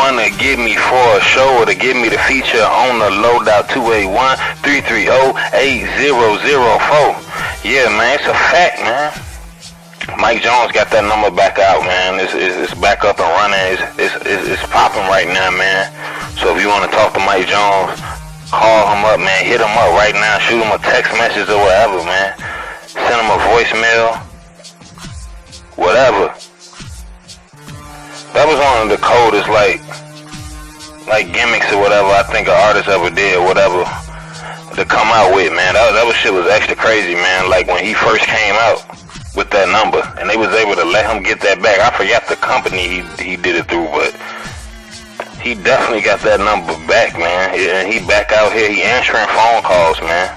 wanna get me for a show or to get me the feature on the loadout 281-330-8004. Yeah, man, it's a fact, man. Mike Jones got that number back out, man. It's back up and running. It's popping right now, man. So if you want to talk to Mike Jones, call him up, man. Hit him up right now. Shoot him a text message or whatever, man. Send him a voicemail. Whatever. That was one of the coldest, like gimmicks or whatever I think an artist ever did, whatever, to come out with, man. That shit was extra crazy, man. Like when he first came out with that number, and they was able to let him get that back. I forgot the company he did it through, but he definitely got that number back, man. And he back out here, he answering phone calls, man.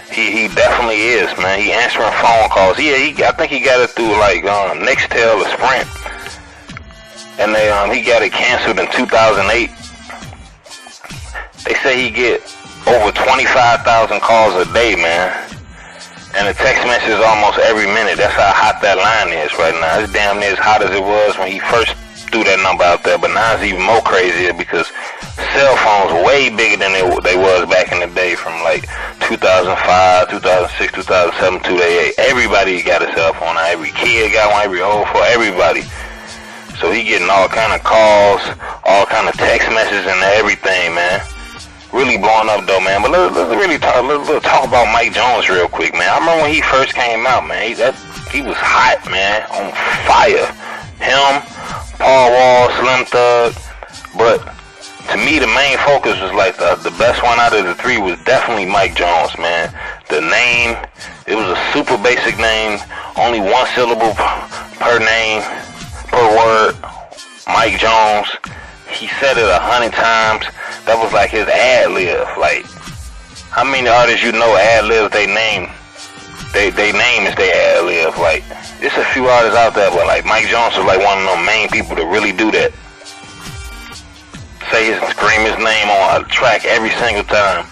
He definitely is, man. He answering phone calls. I think he got it through like Nextel or Sprint, and he got it canceled in 2008. They say he get over 25,000 calls a day, man. And the text message is almost every minute. That's how hot that line is right now. It's damn near as hot as it was when he first threw that number out there. But now it's even more crazier because cell phones are way bigger than they was back in the day, from like 2005, 2006, 2007, 2008. Everybody got a cell phone now. Every kid got one, every old for everybody. So he getting all kind of calls, all kind of text messages and everything, man. Really blowing up though, man. But let's really talk about Mike Jones real quick, man. I remember when he first came out, man. He was hot, man, on fire. Him, Paul Wall, Slim Thug. But to me, the main focus was like the best one out of the three was definitely Mike Jones, man. The name, it was a super basic name, only one syllable per name, per word. Mike Jones. He said it 100 times. That was like his ad-lib. Like, how many artists you know ad-libs they name? They name is their ad-lib. Like, there's a few artists out there, but like Mike Jones was like one of them main people to really do that. Scream his name on a track every single time.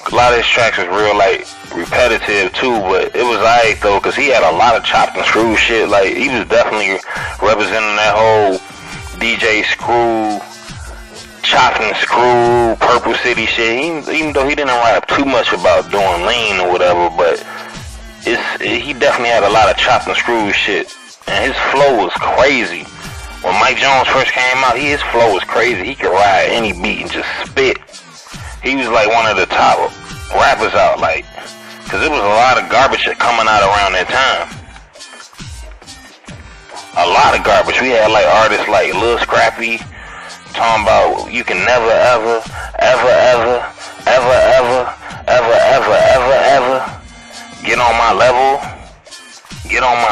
A lot of his tracks was real like repetitive too, but it was alright though, cause he had a lot of chopped and screw shit. Like, he was definitely representing that whole DJ Screw, Chop and Screw, Purple City shit. Even though he didn't write up too much about doing lean or whatever, but he definitely had a lot of Chop and Screw shit. And his flow was crazy. When Mike Jones first came out, his flow was crazy. He could ride any beat and just spit. He was like one of the top rappers out, like, cause there was a lot of garbage shit coming out around that time. A lot of garbage. We had like artists like Lil Scrappy talking about you can never ever get on my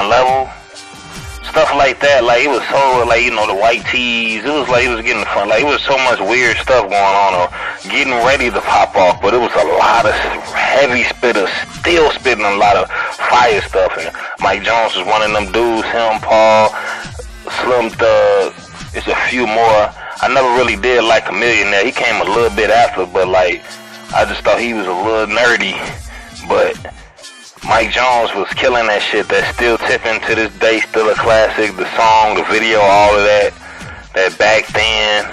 level, stuff like that. Like, it was so like, you know, the white tees. It was like it was getting fun. Like, it was so much weird stuff going on, or getting ready to pop off. But it was a lot of heavy spitters, still spitting a lot of fire stuff. And Mike Jones was one of them dudes. Him, Paul, Slim Thug. It's a few more. I never really did like a Millionaire. He came a little bit after, but like, I just thought he was a little nerdy. But Mike Jones was killing that shit. That's still tipping to this day, still a classic. The song, the video, all of that. That back then,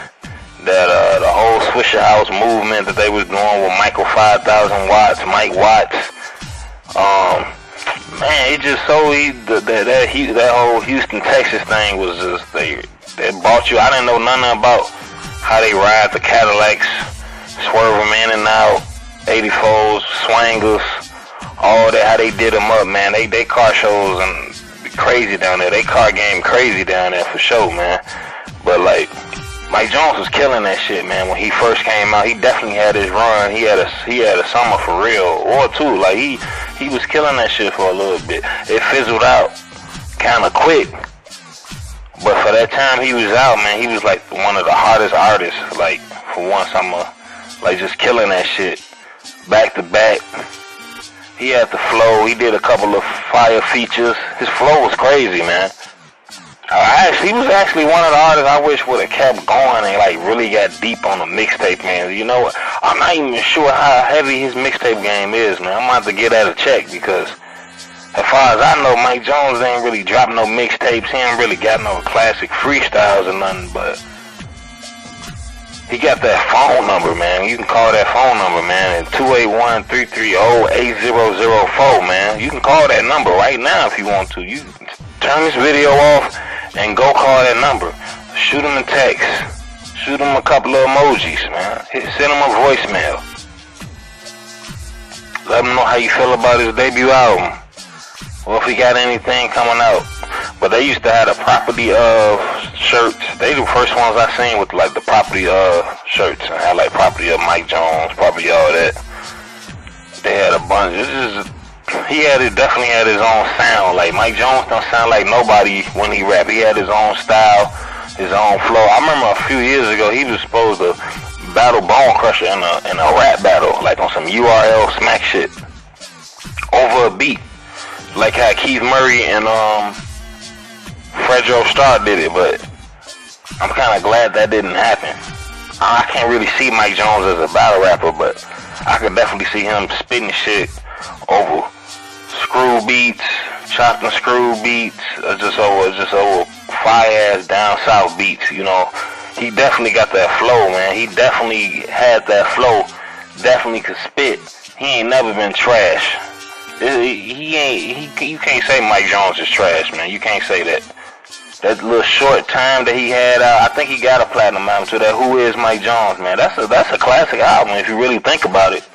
that the whole Swisher House movement that they was doing with Michael 5,000 Watts, Mike Watts. Man, it just so that whole Houston, Texas thing was just they brought you. I didn't know nothing about how they ride the Cadillacs, swerve them in and out, 84s, swangers. All that, how they did them up, man. They car shows and crazy down there. They car game crazy down there for sure, man. But like, Mike Jones was killing that shit, man. When he first came out, he definitely had his run. He had a summer for real, or two. Like, he was killing that shit for a little bit. It fizzled out kind of quick, but for that time he was out, man, he was like one of the hardest artists. Like, for one summer, like, just killing that shit back to back. He had the flow. He did a couple of fire features. His flow was crazy, man. He was actually one of the artists I wish would have kept going and like really got deep on the mixtape, man. You know, I'm not even sure how heavy his mixtape game is, man. I'm gonna have to get that a check, because as far as I know, Mike Jones ain't really dropped no mixtapes. He ain't really got no classic freestyles or nothing, but He got that phone number, man. You can call that phone number, man, at 281-330-8004, man. You can call that number right now if you want to. You turn this video off and go call that number. Shoot him a text. Shoot him a couple of emojis, man. Send him a voicemail. Let him know how you feel about his debut album. Or if he got anything coming out. But they used to have the property of shirts. They the first ones I seen with like the property of shirts. I had like property of Mike Jones, property all that. They had a bunch. Definitely had his own sound. Like Mike Jones don't sound like nobody when he rap. He had his own style, his own flow. I remember a few years ago he was supposed to battle Bone Crusher in a rap battle, like on some URL smack shit over a beat, like how Keith Murray and Fredro Starr did it. But I'm kind of glad that didn't happen. I can't really see Mike Jones as a battle rapper, but I could definitely see him spitting shit over screw beats, chopped and screw beats, just over fire ass down south beats. You know, he definitely got that flow, man. He definitely had that flow. Definitely could spit. He ain't never been trash. You can't say Mike Jones is trash, man. You can't say that. That little short time that he had out, I think he got a platinum album to that. Who is Mike Jones, man? That's a classic album if you really think about it.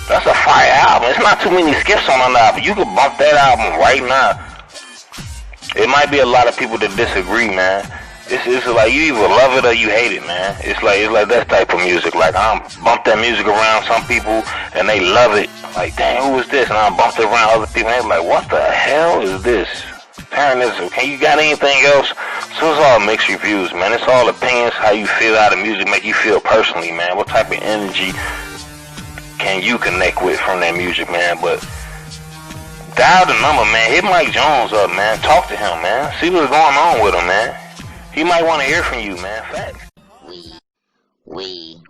That's a fire album. It's not too many skips on an album. You can bump that album right now. It might be a lot of people that disagree, man. It's like you either love it or you hate it, man. It's like that type of music. Like I'm bump that music around some people and they love it. Like, damn, who is this? And I bumped it around other people and they're like, what the hell is this? Turn this. Okay, you got anything else? So it's all mixed reviews, man. It's all opinions. How you feel, how the music make you feel personally, man. What type of energy can you connect with from that music, man? But dial the number, man. Hit Mike Jones up, man. Talk to him, man. See what's going on with him, man. He might want to hear from you, man. Facts. We